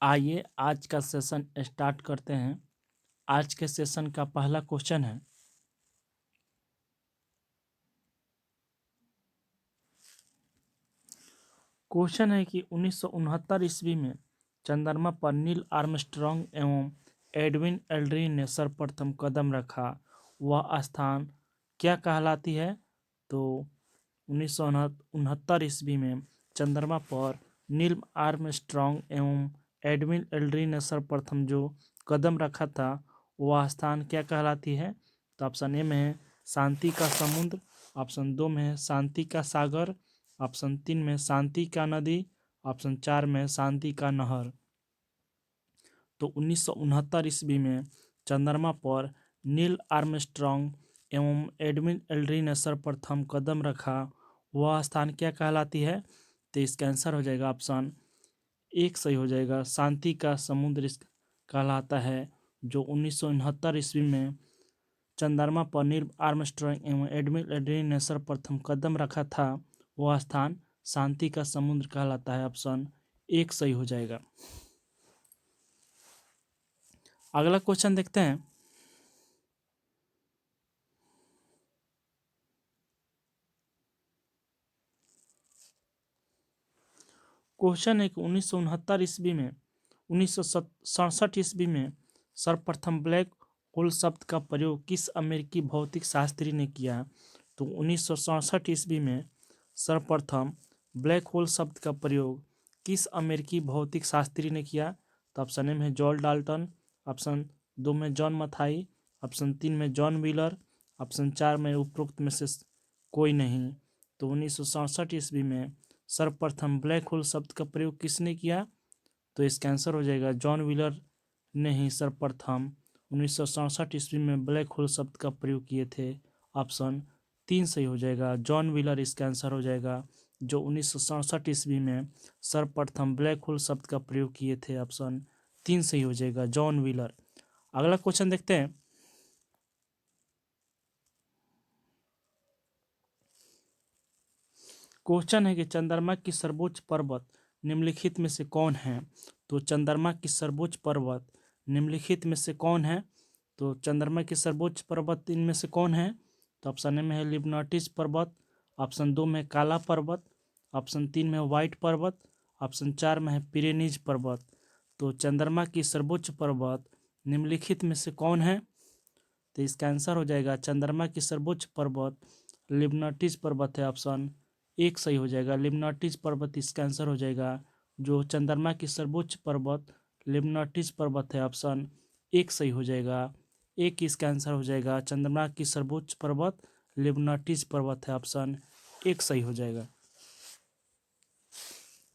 आइए आज का सेशन स्टार्ट करते हैं। आज के सेशन का पहला क्वेश्चन है, कि 1969 ईस्वी में चंद्रमा पर नील आर्मस्ट्रॉन्ग एवं एडविन एल्ड्रिन ने सर्वप्रथम कदम रखा, वह स्थान क्या कहलाती है? तो 1969 ईस्वी में चंद्रमा पर नील आर्मस्ट्रॉन्ग एवं एडविन एल्ड्रिन ने सर्वप्रथम जो कदम रखा था वह स्थान क्या कहलाती है? तो ऑप्शन ए में है शांति का समुद्र, ऑप्शन 2 में है शांति का सागर, ऑप्शन 3 में शांति का नदी, ऑप्शन 4 में शांति का नहर। तो 1969 ईस्वी में चंद्रमा पर नील आर्मस्ट्रॉन्ग एवं एडविन एल्ड्रिन ने सर्वप्रथम कदम रखा, वह स्थान क्या कहलाती है? तो इसका आंसर हो जाएगा ऑप्शन 1 सही हो जाएगा, शांति का समुद्र कहलाता है। जो 1969 ईस्वी में चंद्रमा पर नील आर्मस्ट्रॉन्ग एवं एडविन एल्ड्रिन ने सर्वप्रथम कदम रखा था वह स्थान शांति का समुद्र कहलाता है। ऑप्शन 1 सही हो जाएगा। अगला क्वेश्चन देखते हैं। क्वेश्चन है कि 1969 ईस्वी में 1967 ईस्वी में सर्वप्रथम ब्लैक होल शब्द का प्रयोग किस अमेरिकी भौतिक शास्त्री ने किया? तो 1967 ईस्वी में सर्वप्रथम ब्लैक होल शब्द का प्रयोग किस अमेरिकी भौतिक शास्त्री ने किया? तो ऑप्शन ए में जॉन डाल्टन, ऑप्शन 2 में जॉन मथाई, ऑप्शन 3 में जॉन व्हीलर, ऑप्शन 4 में उपरोक्त में से कोई नहीं। तो 1967 ईस्वी में सर्वप्रथम ब्लैक होल शब्द का प्रयोग किसने किया? तो इसका आंसर हो जाएगा जॉन व्हीलर ने ही सर्वप्रथम 1967 ईस्वी में ब्लैक होल शब्द का प्रयोग किए थे। ऑप्शन 3 सही हो जाएगा, जॉन व्हीलर इसका आंसर हो जाएगा, जो 1967 ईस्वी में सर्वप्रथम ब्लैक होल शब्द का प्रयोग किए थे। ऑप्शन 3 सही हो जाएगा, जॉन व्हीलर। अगला क्वेश्चन देखते हैं। क्वेश्चन है कि चंद्रमा की सर्वोच्च पर्वत निम्नलिखित में से कौन है? तो चंद्रमा की सर्वोच्च पर्वत निम्नलिखित में से कौन है? तो चंद्रमा की सर्वोच्च पर्वत इनमें से कौन है? तो ऑप्शन ए में है लिबनाटिस पर्वत, ऑप्शन 2 में काला पर्वत, ऑप्शन 3 में व्हाइट पर्वत, ऑप्शन 4 में है पिरेनीज पर्वत। तो चंद्रमा की सर्वोच्च पर्वत निम्नलिखित में से कौन है? तो इसका आंसर हो जाएगा चंद्रमा की सर्वोच्च पर्वत लिबनाटिस पर्वत है। ऑप्शन 1 सही हो जाएगा, लिबनाटिस पर्वत इसका आंसर हो जाएगा। जो चंद्रमा की सर्वोच्च पर्वत लिबनाटिस पर्वत है। ऑप्शन 1 सही हो जाएगा, 1 इसका आंसर हो जाएगा, चंद्रमा की सर्वोच्च पर्वत लिबनाटिस पर्वत है। ऑप्शन 1 सही हो जाएगा।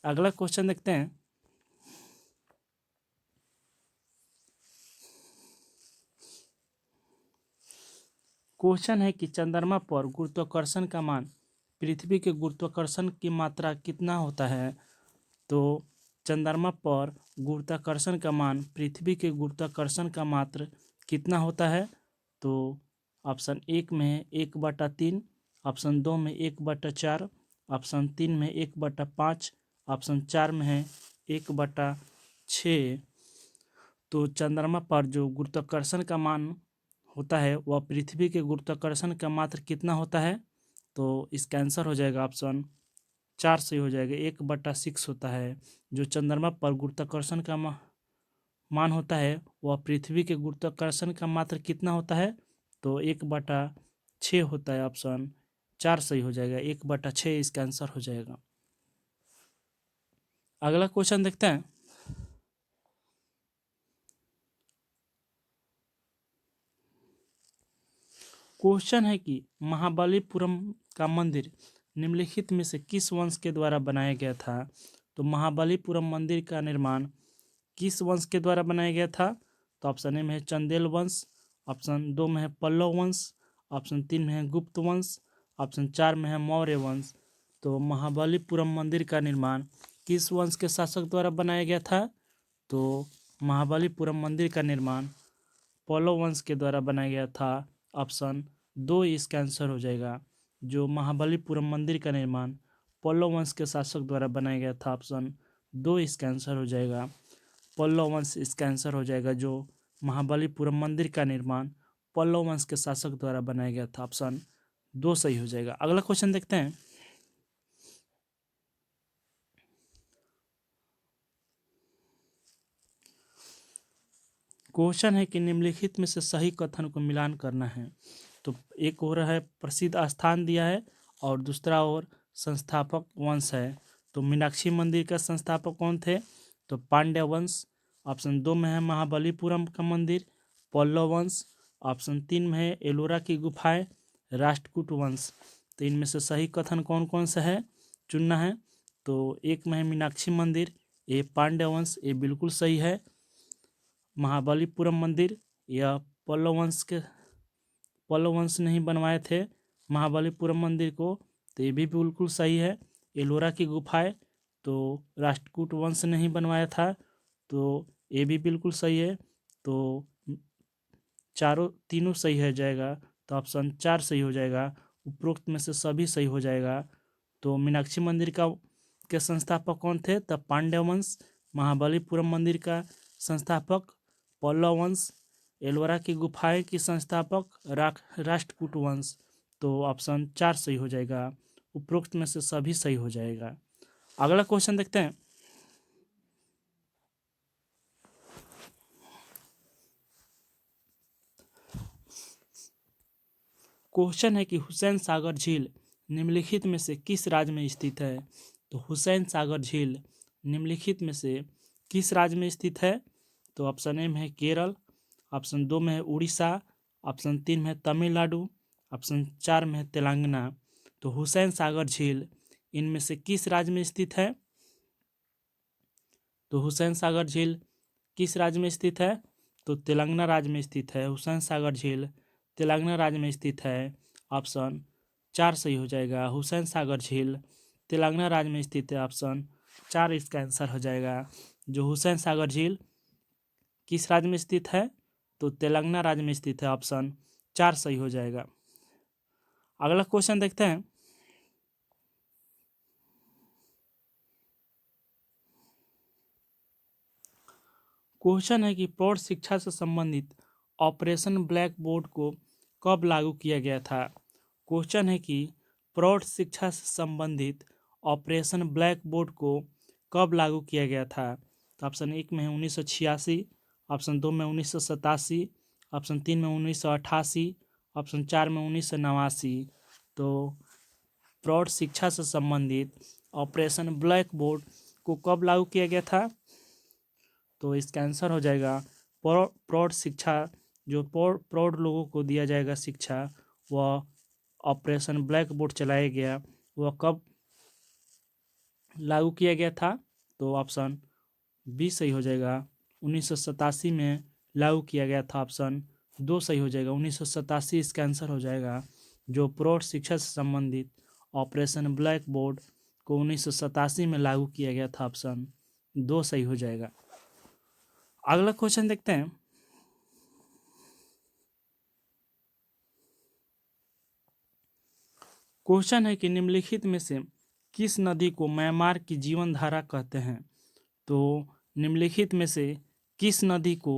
अगला क्वेश्चन देखते हैं। क्वेश्चन है कि चंद्रमा पर गुरुत्वाकर्षण का मान पृथ्वी के गुरुत्वाकर्षण की मात्रा कितना होता है? तो चंद्रमा पर गुरुत्वाकर्षण का मान पृथ्वी के गुरुत्वाकर्षण का मात्र कितना होता है? तो ऑप्शन 1 में है 1/3, ऑप्शन 2 में 1/4, ऑप्शन 3 में 1/5, ऑप्शन 4 में है 1/6। तो चंद्रमा पर जो गुरुत्वाकर्षण का मान होता है वह पृथ्वी के गुरुत्वाकर्षण का मात्र कितना होता है? तो इसका आंसर हो जाएगा ऑप्शन 4 सही हो जाएगा, 1/6 होता है। जो चंद्रमा पर गुरुत्वाकर्षण का मान होता है वह पृथ्वी के गुरुत्वाकर्षण का मात्र कितना होता है? तो 1/6 होता है। ऑप्शन 4 सही हो जाएगा, 1/6 इसका आंसर हो जाएगा। अगला क्वेश्चन देखते हैं। क्वेश्चन है कि महाबलीपुरम का मंदिर निम्नलिखित में से किस वंश के द्वारा बनाया गया था? तो महाबलीपुरम मंदिर का निर्माण किस वंश के द्वारा बनाया गया था? तो ऑप्शन ए में है चंदेल वंश, ऑप्शन 2 में है पल्लव वंश, ऑप्शन 3 में है गुप्त वंश, ऑप्शन 4 में है मौर्य वंश। तो महाबलीपुरम मंदिर का निर्माण किस वंश के शासक द्वारा बनाया गया था? तो महाबलीपुरम मंदिर का निर्माण पल्लव वंश के द्वारा बनाया गया था। ऑप्शन 2 इसका आंसर हो जाएगा। जो महाबलीपुरम मंदिर का निर्माण पल्लव वंश के शासक द्वारा बनाया गया था। ऑप्शन 2 इसका आंसर हो जाएगा। पल्लव वंश इसका आंसर हो जाएगा। जो महाबलीपुरम मंदिर का निर्माण पल्लव वंश के शासक द्वारा बनाया गया था। ऑप्शन 2 सही हो जाएगा। अगला क्वेश्चन देखते हैं। क्वेश्चन है कि निम्नलिखित में से सही कथन को मिलान करना है। तो एक और है प्रसिद्ध स्थान दिया है और दूसरा और संस्थापक वंश है। तो मीनाक्षी मंदिर का संस्थापक कौन थे? तो पांड्य वंश। ऑप्शन 2 में है महाबलीपुरम का मंदिर पल्लव वंश। ऑप्शन 3 में है एलोरा की गुफाएं राष्ट्रकूट वंश। तो इनमें से सही कथन कौन कौन सा है चुनना है। तो एक में है मीनाक्षी मंदिर, ये पांड्य वंश, ये बिल्कुल सही है। महाबलीपुरम मंदिर यह पल्लव वंश ने ही बनवाए थे महाबलीपुरम मंदिर को, तो ये भी बिल्कुल सही है। एलोरा की गुफाएं तो राष्ट्रकूट वंश ने ही बनवाया था, तो ये भी बिल्कुल सही है। तो तीनों सही हो जाएगा। तो ऑप्शन 4 सही हो जाएगा। उपरोक्त में से सभी सही हो जाएगा। तो मीनाक्षी मंदिर के संस्थापक कौन थे? तब पांड्य वंश। महाबलीपुरम मंदिर का संस्थापक पल्लव वंश। एलोरा की गुफाएं की संस्थापक राष्ट्रकूट वंश। तो ऑप्शन 4 सही हो जाएगा। उपरोक्त में से सभी सही हो जाएगा। अगला क्वेश्चन देखते हैं। क्वेश्चन है कि हुसैन सागर झील निम्नलिखित में से किस राज्य में स्थित है? तो हुसैन सागर झील निम्नलिखित में से किस राज्य में स्थित है? तो ऑप्शन ए में है केरल, ऑप्शन 2 में है उड़ीसा, ऑप्शन 3 में है तमिलनाडु, ऑप्शन 4 में है तेलंगाना। तो हुसैन सागर झील इनमें से किस राज्य में स्थित है? तो हुसैन सागर झील किस राज्य में स्थित है? तो तेलंगाना राज्य में स्थित है। हुसैन सागर झील तेलंगाना राज्य में स्थित है। ऑप्शन 4 सही हो जाएगा। हुसैन सागर झील तेलंगाना राज्य में स्थित है। ऑप्शन 4 इसका आंसर हो जाएगा। जो हुसैन सागर झील किस राज्य में स्थित है? तो तेलंगाना राज्य में स्थित है। ऑप्शन 4 सही हो जाएगा। अगला क्वेश्चन देखते हैं। क्वेश्चन है कि प्रौढ़ शिक्षा से संबंधित ऑपरेशन ब्लैक बोर्ड को कब लागू किया गया था? क्वेश्चन है कि प्रौढ़ शिक्षा से संबंधित ऑपरेशन ब्लैक बोर्ड को कब लागू किया गया था? तो ऑप्शन 1 में है 1986, ऑप्शन 2 में 1987, ऑप्शन 3 में 1988, ऑप्शन 4 में 1989। तो प्रौढ़ शिक्षा से संबंधित ऑपरेशन ब्लैक बोर्ड को कब लागू किया गया था? तो इसका आंसर हो जाएगा प्रौढ़ शिक्षा, जो प्रौढ़ लोगों को दिया जाएगा शिक्षा, वह ऑपरेशन ब्लैक बोर्ड चलाया गया, वह कब लागू किया गया था? तो ऑप्शन बी सही हो जाएगा। 1987 में लागू किया गया था। ऑप्शन 2 सही हो जाएगा। 1987 इसका आंसर हो जाएगा। जो प्रौढ़ शिक्षा से संबंधित ऑपरेशन ब्लैक बोर्ड को 1987 में लागू किया गया था। ऑप्शन 2 सही हो जाएगा। अगला क्वेश्चन देखते हैं। क्वेश्चन है कि निम्नलिखित में से किस नदी को म्यांमार की जीवन धारा कहते हैं? तो निम्नलिखित में से किस नदी को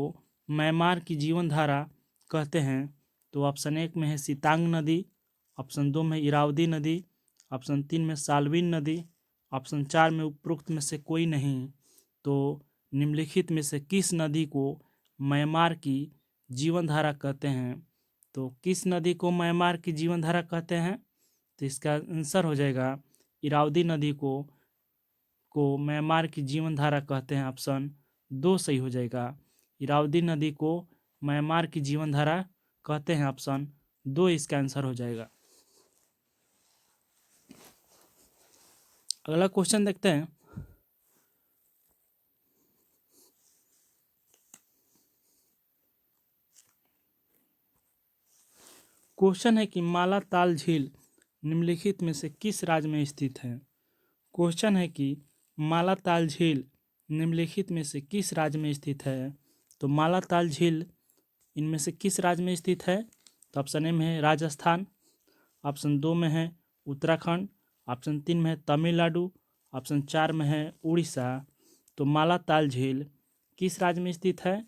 म्यांमार की जीवन धारा कहते हैं? तो ऑप्शन 1 में है सितांग नदी, ऑप्शन 2 में इरावदी नदी, ऑप्शन 3 में साल्विन नदी, ऑप्शन 4 में उपरोक्त में से कोई नहीं। तो निम्नलिखित में से किस नदी को म्यांमार की जीवन धारा कहते हैं? तो किस नदी को म्यांमार की जीवन धारा कहते हैं? तो इसका आंसर हो जाएगा इरावदी नदी को म्यांमार की जीवन धारा कहते हैं। ऑप्शन 2 सही हो जाएगा। इरावदी नदी को म्यांमार की जीवन धारा कहते हैं। ऑप्शन 2 इसका आंसर हो जाएगा। अगला क्वेश्चन देखते हैं। क्वेश्चन है कि मालाताल झील निम्नलिखित में से किस राज्य में स्थित है? क्वेश्चन है कि मालाताल झील निम्नलिखित में से किस राज्य में स्थित है? तो मालाताल झील इनमें से किस राज्य में स्थित है? तो ऑप्शन ए में है राजस्थान, ऑप्शन 2 में है उत्तराखंड, ऑप्शन 3 में है तमिलनाडु, ऑप्शन 4 में है उड़ीसा। तो मालाताल झील किस राज्य में स्थित है?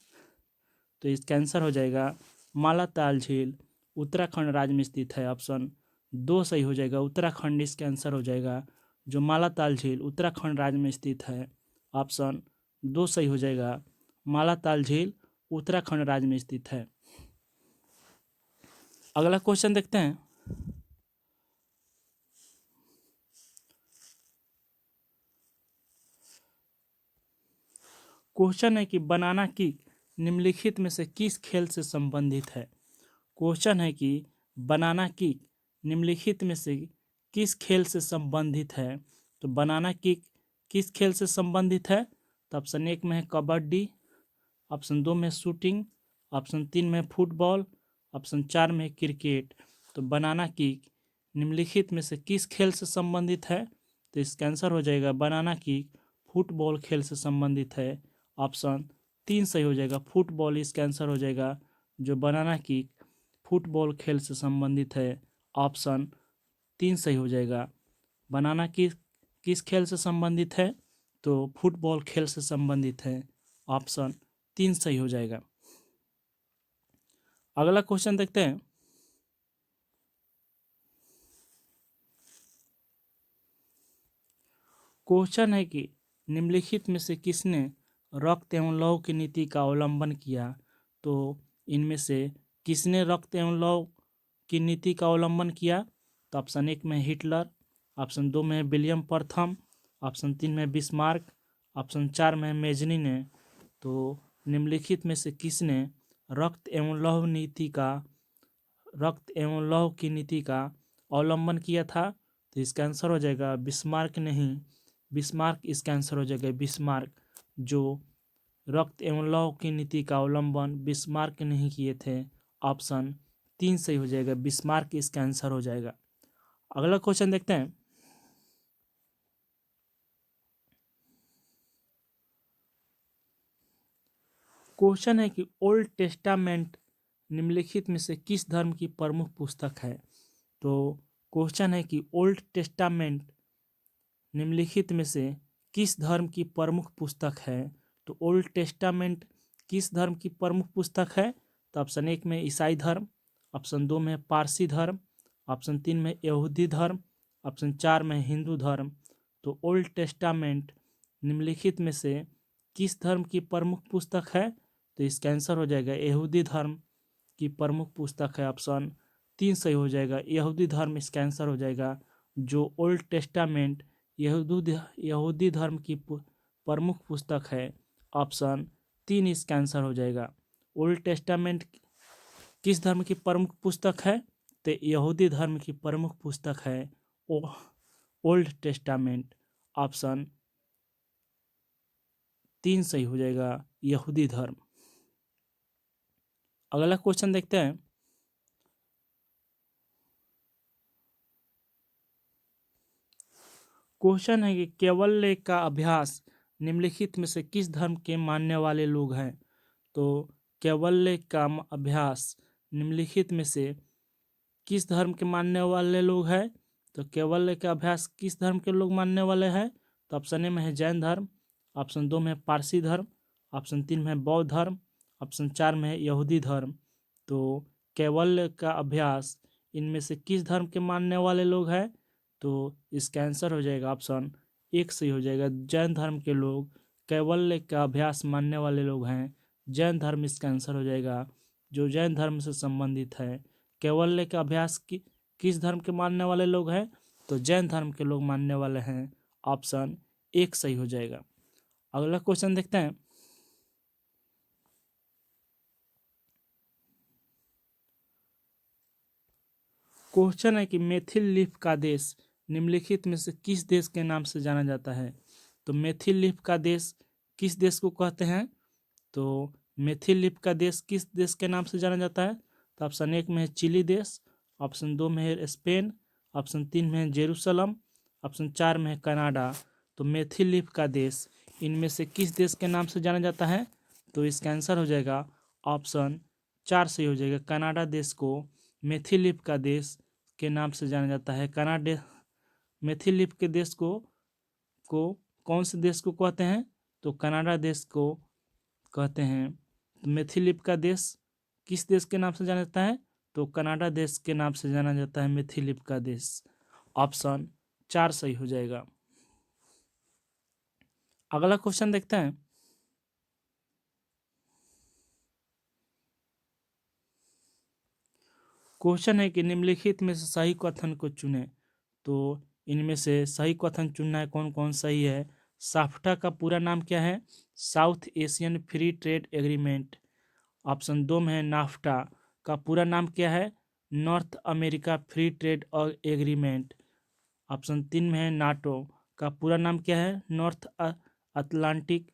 तो इसका आंसर हो जाएगा मालाताल झील उत्तराखंड राज्य में स्थित है। ऑप्शन 2 सही हो जाएगा, उत्तराखंड इसका आंसर हो जाएगा। जो मालाताल झील उत्तराखंड राज्य में स्थित है, ऑप्शन 2 सही हो जाएगा। मालाताल झील उत्तराखंड राज्य में स्थित है। अगला क्वेश्चन देखते हैं। क्वेश्चन है कि बनाना किक निम्नलिखित में से किस खेल से संबंधित है? क्वेश्चन है कि बनाना किक निम्नलिखित में से किस खेल से संबंधित है? तो बनाना किक किस खेल से संबंधित है? तो ऑप्शन 1 में है कबड्डी, ऑप्शन 2 में शूटिंग, ऑप्शन 3 में फुटबॉल, ऑप्शन 4 में क्रिकेट। तो बनाना किक निम्नलिखित में से किस खेल से संबंधित है? तो इसका आंसर हो जाएगा बनाना किक फुटबॉल खेल से संबंधित है। ऑप्शन 3 सही हो जाएगा, फुटबॉल इसका आंसर हो जाएगा। जो बनाना किक फुटबॉल खेल से संबंधित है, ऑप्शन 3 सही हो जाएगा। बनाना किक किस खेल से संबंधित है? तो फुटबॉल खेल से संबंधित है, ऑप्शन 3 सही हो जाएगा। अगला क्वेश्चन देखते हैं। क्वेश्चन है कि निम्नलिखित में से किसने रक्त एवं लौह की नीति का अवलंबन किया? तो इनमें से किसने रक्त एवं लौह की नीति का अवलंबन किया? तो ऑप्शन 1 में हिटलर, ऑप्शन 2 में विलियम प्रथम, ऑप्शन 3 में बिस्मार्क, ऑप्शन 4 में मेजनी ने। तो निम्नलिखित में से किसने रक्त एवं लौह की नीति का अवलंबन किया था? तो इसका आंसर हो जाएगा बिस्मार्क नहीं, बिस्मार्क इसका आंसर हो जाएगा बिस्मार्क। जो रक्त एवं लौह की नीति का अवलंबन बिस्मार्क नहीं किए थे, ऑप्शन 3 सही हो जाएगा, बिस्मार्क इसका आंसर हो जाएगा। अगला क्वेश्चन देखते हैं। क्वेश्चन है कि ओल्ड टेस्टामेंट निम्नलिखित में से किस धर्म की प्रमुख पुस्तक है? तो क्वेश्चन है कि ओल्ड टेस्टामेंट निम्नलिखित में से किस धर्म की प्रमुख पुस्तक है? तो ओल्ड टेस्टामेंट किस धर्म की प्रमुख पुस्तक है? तो ऑप्शन 1 में ईसाई धर्म, ऑप्शन 2 में पारसी धर्म, ऑप्शन 3 में यहूदी धर्म, ऑप्शन 4 में हिंदू धर्म। तो ओल्ड टेस्टामेंट निम्नलिखित में से किस धर्म की प्रमुख पुस्तक है? तो इसका आंसर हो जाएगा यहूदी धर्म की प्रमुख पुस्तक है। ऑप्शन 3 सही हो जाएगा, यहूदी धर्म इसका आंसर हो जाएगा। जो ओल्ड टेस्टामेंट यहूदी धर्म की प्रमुख पुस्तक है, ऑप्शन 3 इसका आंसर हो जाएगा। ओल्ड टेस्टामेंट किस धर्म की प्रमुख पुस्तक है? तो यहूदी धर्म की प्रमुख पुस्तक है ओल्ड टेस्टामेंट, ऑप्शन 3 सही हो जाएगा, यहूदी धर्म। अगला क्वेश्चन देखते हैं। क्वेश्चन है कि कैवल्य का अभ्यास निम्नलिखित में से किस धर्म के मानने वाले लोग हैं? तो कैवल्य का अभ्यास निम्नलिखित में से किस धर्म के मानने वाले लोग हैं? तो कैवल्य का अभ्यास किस धर्म के लोग मानने वाले हैं? तो ऑप्शन ए में है जैन धर्म, ऑप्शन 2 में पारसी धर्म, ऑप्शन 3 में बौद्ध धर्म, ऑप्शन 4 में यहूदी धर्म। तो कैवल्य का अभ्यास इनमें से किस धर्म के मानने वाले लोग हैं? तो इसका आंसर हो जाएगा ऑप्शन 1 सही हो जाएगा, जैन धर्म के लोग कैवल्य का अभ्यास मानने वाले लोग हैं। जैन धर्म इसका आंसर हो जाएगा, जो जैन धर्म से संबंधित है। कैवल्य का अभ्यास किस धर्म के मानने वाले लोग हैं? तो जैन धर्म के लोग मानने वाले हैं। ऑप्शन 1 सही हो जाएगा। अगला क्वेश्चन देखते हैं। क्वेश्चन है कि मेथिल लीफ का देश निम्नलिखित में से किस देश के नाम से जाना जाता है? तो मेथिल लीफ का देश किस देश को कहते हैं? तो मेथिल लीफ का देश किस देश के नाम से जाना जाता है? तो ऑप्शन 1 में है चिली देश, ऑप्शन 2 में है स्पेन, ऑप्शन 3 में है जेरूसलम, ऑप्शन 4 में है कनाडा। तो मेथिल लीफ का देश इनमें से किस देश के नाम से जाना जाता है? तो इसका आंसर हो जाएगा ऑप्शन 4 सही हो जाएगा, कनाडा देश को मेथिल लीफ का देश के नाम से जाना जाता है। कनाडा मेथिल लीफ के देश को कौन से देश को कहते हैं? तो कनाडा देश को कहते हैं। मिथिलीप का देश किस देश के नाम से जाना जाता है? तो कनाडा देश के नाम से जाना जाता है मिथिलीप का देश। ऑप्शन 4 सही हो जाएगा। अगला क्वेश्चन देखते हैं। क्वेश्चन है कि निम्नलिखित में से सही कथन को चुनें। तो इनमें से सही कथन चुनना है, कौन कौन सही है। साफ्टा का पूरा नाम क्या है? South Asian Free Trade Agreement. Option 2 में है नाफ्टा का पूरा नाम क्या है? नॉर्थ अमेरिका फ्री ट्रेड और एग्रीमेंट। ऑप्शन 3 में है नाटो का पूरा नाम क्या है? North Atlantic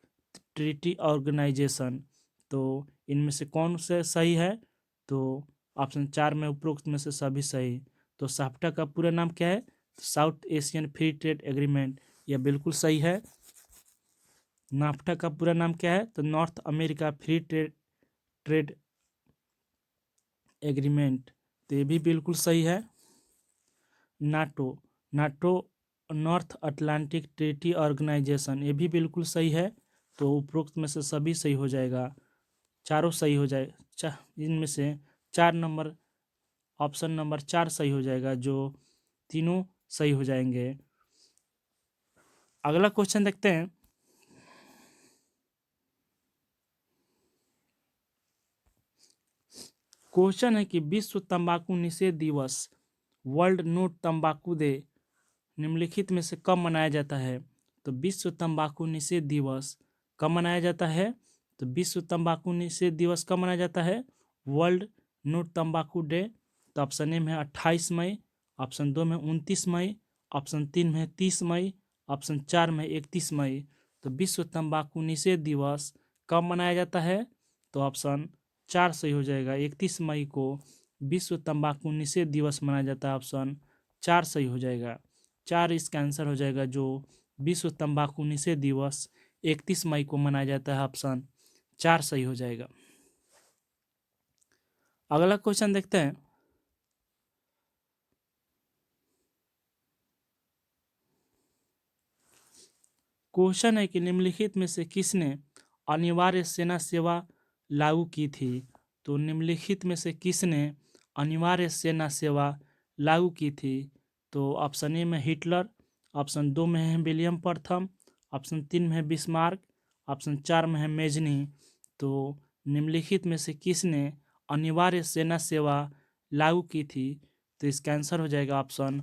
Treaty Organisation. तो इनमें से कौन से सही है? तो ऑप्शन 4 में उपरोक्त में से सभी सही। तो साफ्टा का पूरा नाम क्या है? South Asian Free Trade agreement, यह बिल्कुल सही है। नाफ्टा का पूरा नाम क्या है? तो North America Free Trade Agreement, तो ये भी बिल्कुल सही है। NATO NATO North Atlantic Treaty Organisation, ये भी बिल्कुल सही है। तो उपरोक्त में से सभी सही हो जाएगा, चारों सही हो जाए। इनमें से 4 नंबर, ऑप्शन नंबर 4 सही हो जाएगा, जो तीनों सही हो जाएंगे। अगला क्वेश्चन देखते हैं। क्वेश्चन है कि विश्व तंबाकू निषेध दिवस, वर्ल्ड नो तंबाकू डे, निम्नलिखित में से कब मनाया जाता है? तो विश्व तंबाकू निषेध दिवस कब मनाया जाता है? तो विश्व तंबाकू निषेध दिवस कब मनाया जाता है? वर्ल्ड नो तंबाकू डे। तो ऑप्शन ए में है 28 मई, ऑप्शन 2 में 29 मई, ऑप्शन 3 में 30 मई, ऑप्शन 4 में 31 मई। तो विश्व तंबाकू निषेध दिवस कब मनाया जाता है? तो ऑप्शन 4 सही हो जाएगा, 31 मई को विश्व तंबाकू निषेध दिवस मनाया जाता है। ऑप्शन 4 सही हो जाएगा, 4 इसका आंसर हो जाएगा, जो विश्व तंबाकू निषेध दिवस 31 मई को मनाया जाता है। ऑप्शन 4 सही हो जाएगा। अगला क्वेश्चन देखते हैं। क्वेश्चन है कि निम्नलिखित में से किसने अनिवार्य सेना सेवा लागू की थी? तो निम्नलिखित में से किसने अनिवार्य सेना सेवा लागू की थी? तो ऑप्शन ए में हिटलर, ऑप्शन 2 में है विलियम प्रथम, ऑप्शन 3 में है बिस्मार्क, ऑप्शन 4 में है मेजनी। तो निम्नलिखित में से किसने अनिवार्य सेना सेवा लागू की थी? तो इसका आंसर हो जाएगा ऑप्शन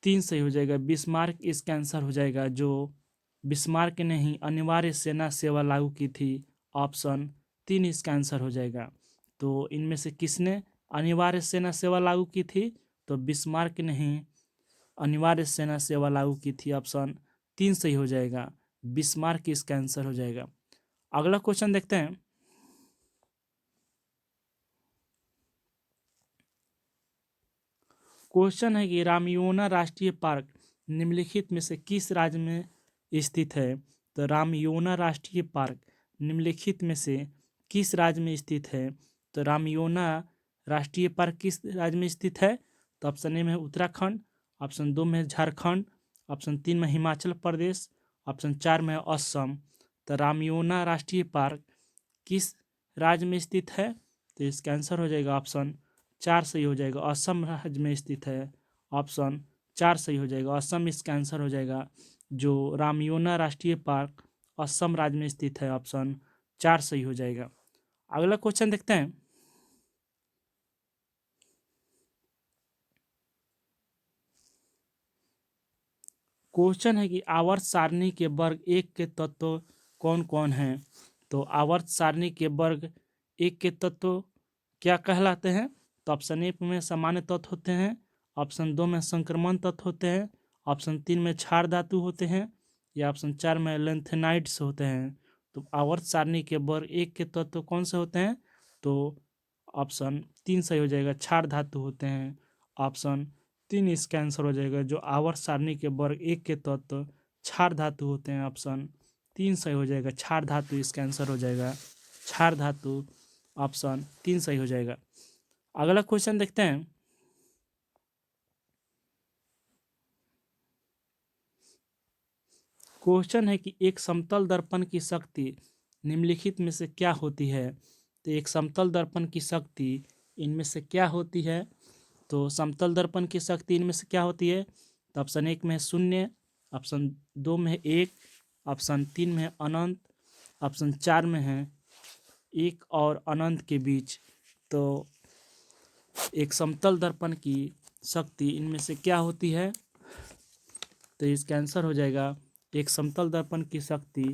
3 सही हो जाएगा, बिस्मार्क इसका आंसर हो जाएगा, जो बिस्मार्क ने ही अनिवार्य सेना सेवा लागू की थी। ऑप्शन 3 इसका आंसर हो जाएगा। तो इनमें से किसने अनिवार्य सेना सेवा लागू की थी? तो बिस्मार्क ने ही अनिवार्य सेना सेवा लागू की थी। ऑप्शन 3 सही हो जाएगा, बिस्मार्क इसका आंसर हो जाएगा। अगला क्वेश्चन देखते हैं। क्वेश्चन है कि रामयोना राष्ट्रीय पार्क निम्नलिखित में से किस राज्य में स्थित है? तो रामयोना राष्ट्रीय पार्क निम्नलिखित में से किस राज्य में स्थित है? तो रामयोना राष्ट्रीय पार्क किस राज्य में स्थित है? तो ऑप्शन ए में उत्तराखंड, ऑप्शन 2 में झारखंड, ऑप्शन 3 में हिमाचल प्रदेश, ऑप्शन 4 में असम। तो रामयोना राष्ट्रीय पार्क किस राज्य में स्थित है? तो इसका आंसर हो जाएगा ऑप्शन 4 सही हो जाएगा, असम राज्य में स्थित है। ऑप्शन 4 सही हो जाएगा, असम इसका आंसर हो जाएगा, जो रामयोना राष्ट्रीय पार्क असम राज्य में स्थित है। ऑप्शन 4 सही हो जाएगा। अगला क्वेश्चन देखते हैं। क्वेश्चन है कि आवर्त सारणी के वर्ग 1 के तत्व कौन कौन हैं? तो आवर्त सारणी के वर्ग 1 के तत्व क्या कहलाते हैं? तो ऑप्शन ए में सामान्य तत्व होते हैं, ऑप्शन 2 में संक्रमण तत्व होते हैं, ऑप्शन 3 में क्षार धातु होते हैं, या ऑप्शन 4 में लेंथेनाइड्स होते हैं। तो आवर्त सारणी के वर्ग 1 के तत्व कौन से होते हैं? तो ऑप्शन 3 सही हो जाएगा, क्षार धातु होते हैं। ऑप्शन 3 इसका आंसर हो जाएगा, जो आवर्त सारणी के वर्ग 1 के तत्व क्षार धातु होते हैं। ऑप्शन 3 सही हो जाएगा, क्षार धातु इसका आंसर हो जाएगा, क्षार धातु। ऑप्शन 3 सही हो जाएगा। अगला क्वेश्चन देखते हैं। क्वेश्चन है कि एक समतल दर्पण की शक्ति निम्नलिखित में से क्या होती है? तो एक समतल दर्पण की शक्ति इनमें से क्या होती है? तो समतल दर्पण की शक्ति इनमें से क्या होती है? तो ऑप्शन 1 में है 0, ऑप्शन 2 में है 1, ऑप्शन 3 में है अनंत, ऑप्शन 4 में है 1 और अनंत के बीच। तो एक समतल दर्पण की शक्ति इनमें से क्या होती है? तो इसका आंसर हो जाएगा, एक समतल दर्पण की शक्ति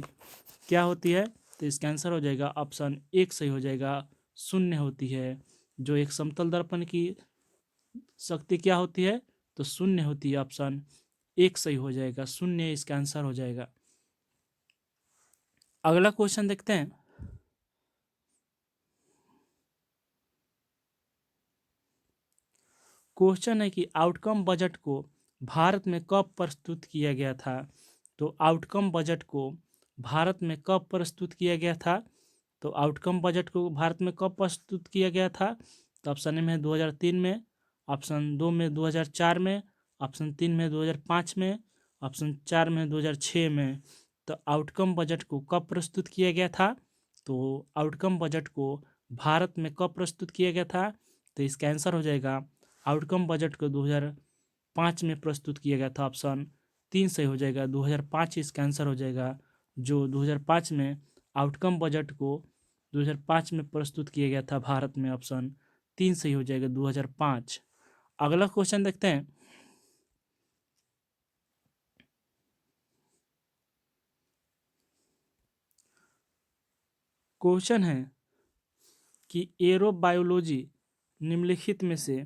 क्या होती है? तो इसका आंसर हो जाएगा ऑप्शन 1 सही हो जाएगा, 0 होती है। जो एक समतल दर्पण की शक्ति क्या होती है? तो 0 होती है। ऑप्शन 1 सही हो जाएगा, 0 इसका आंसर हो जाएगा। अगला क्वेश्चन देखते हैं। क्वेश्चन है कि आउटकम बजट को भारत में कब प्रस्तुत किया गया था? तो आउटकम बजट को भारत में कब प्रस्तुत किया गया था? तो आउटकम बजट को भारत में कब प्रस्तुत किया गया था? तो ऑप्शन ए में 2003 में, ऑप्शन 2 में 2004 में, ऑप्शन 3 में 2005 में, ऑप्शन 4 में 2006 में। तो आउटकम बजट को कब प्रस्तुत किया गया था? तो आउटकम बजट को भारत में कब प्रस्तुत किया गया था? तो इसका आंसर हो जाएगा, आउटकम बजट को 2005 में प्रस्तुत किया गया था। ऑप्शन 3 सही हो जाएगा, 2005 इसका आंसर हो जाएगा। जो 2005 में आउटकम बजट को 2005 में प्रस्तुत किया गया था भारत में, ऑप्शन 3 सही हो जाएगा, 2005। अगला क्वेश्चन देखते हैं। क्वेश्चन है कि एरोबायोलॉजी निम्नलिखित में से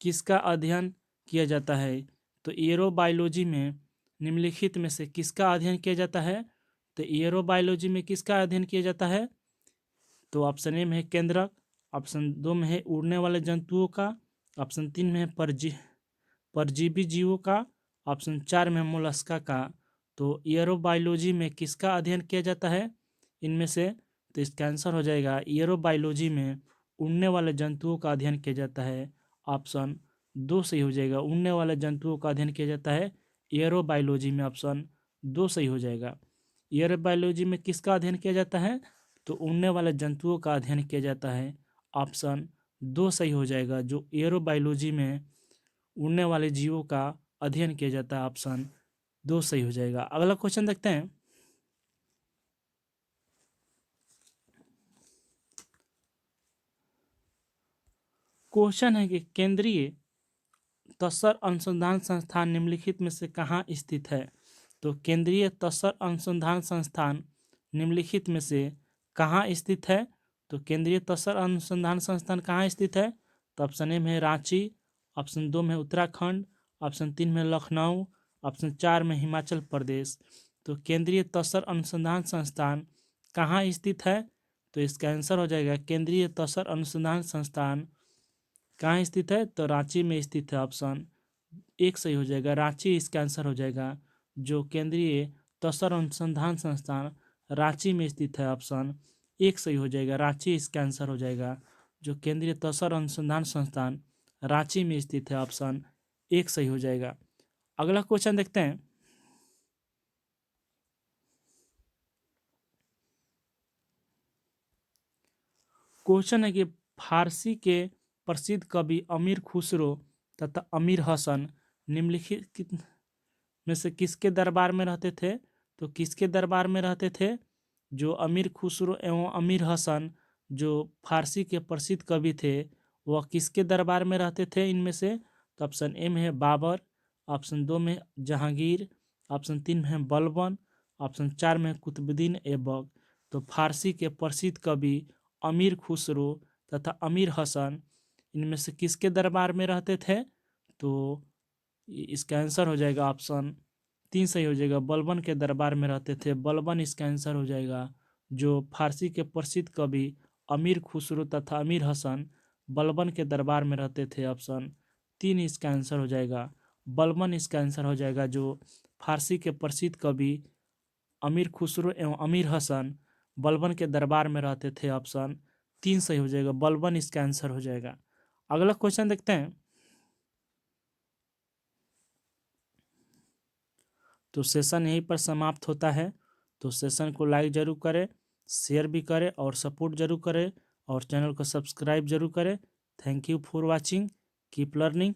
किसका अध्ययन किया जाता है? तो एरोबायोलॉजी में निम्नलिखित में से किसका अध्ययन किया जाता है? तो एरोबायोलॉजी में किसका अध्ययन किया जाता है? तो ऑप्शन ए में है केंद्रक, ऑप्शन 2 में है उड़ने वाले जंतुओं का, ऑप्शन 3 में है परजीवी जीवों का, ऑप्शन 4 में मोलस्का का। तो एरोबायोलॉजी में किसका अध्ययन किया जाता है इनमें से? तो इसका आंसर हो जाएगा, एरोबायोलॉजी में उड़ने वाले जंतुओं का अध्ययन किया जाता है। ऑप्शन 2 सही हो जाएगा, उड़ने वाले जंतुओं का अध्ययन किया जाता है एरोबायोलॉजी में। ऑप्शन 2 सही हो जाएगा। एरोबायोलॉजी में किसका अध्ययन किया जाता है? तो उड़ने वाले जंतुओं का अध्ययन किया जाता है। ऑप्शन 2 सही हो जाएगा, जो एरोबायोलॉजी में उड़ने वाले जीवों का अध्ययन किया जाता है। ऑप्शन 2 सही हो जाएगा। अगला क्वेश्चन देखते हैं। क्वेश्चन है कि केंद्रीय तसर अनुसंधान संस्थान निम्नलिखित में से कहाँ स्थित है? तो केंद्रीय तसर अनुसंधान संस्थान निम्नलिखित में से कहाँ स्थित है? तो केंद्रीय तसर अनुसंधान संस्थान कहाँ स्थित है? तो ऑप्शन ए में रांची, ऑप्शन 2 में उत्तराखंड, ऑप्शन 3 में लखनऊ, ऑप्शन 4 में हिमाचल प्रदेश। तो केंद्रीय तसर अनुसंधान संस्थान कहाँ स्थित है? तो इसका आंसर हो जाएगा, केंद्रीय तसर अनुसंधान संस्थान कहाँ स्थित है? तो रांची में स्थित है। ऑप्शन 1 सही हो जाएगा, रांची इसका आंसर हो जाएगा। जो केंद्रीय तसर अनुसंधान संस्थान रांची में स्थित है। ऑप्शन 1 सही हो जाएगा, रांची इसका आंसर हो जाएगा। जो केंद्रीय तसर अनुसंधान संस्थान रांची में स्थित है। ऑप्शन 1 सही हो जाएगा। अगला क्वेश्चन देखते हैं। क्वेश्चन है कि फारसी के प्रसिद्ध कवि अमीर खुसरो तथा अमीर हसन निम्नलिखित में से किसके दरबार में रहते थे? तो किसके दरबार में रहते थे? जो अमीर खुसरो एवं अमीर हसन जो फारसी के प्रसिद्ध कवि थे, वह किसके दरबार में रहते थे इनमें से? तो ऑप्शन ए में है बाबर, ऑप्शन 2 में जहांगीर, ऑप्शन 3 में है बलबन, ऑप्शन 4 में है कुतुबुद्दीन ऐबक। तो फारसी के प्रसिद्ध कवि अमीर खुसरो तथा अमीर हसन इनमें से किसके दरबार में रहते थे? तो इसका आंसर हो जाएगा ऑप्शन 3 सही हो जाएगा, बलबन के दरबार में रहते थे। बलबन इसका आंसर हो जाएगा। जो फारसी के प्रसिद्ध कवि अमीर खुसरो तथा अमीर हसन बलबन के दरबार में रहते थे। ऑप्शन 3 इसका आंसर हो जाएगा, बलबन इसका आंसर हो जाएगा। जो फारसी के प्रसिद्ध कवि अमीर खुसरो एवं अमीर हसन बलबन के दरबार में रहते थे। ऑप्शन 3 सही हो जाएगा, बलबन इसका आंसर हो जाएगा। अगला क्वेश्चन देखते हैं। तो सेशन यहीं पर समाप्त होता है। तो सेशन को लाइक जरूर करें शेयर भी करें और सपोर्ट जरूर करें और चैनल को सब्सक्राइब जरूर करें। Thank you for watching. Keep learning.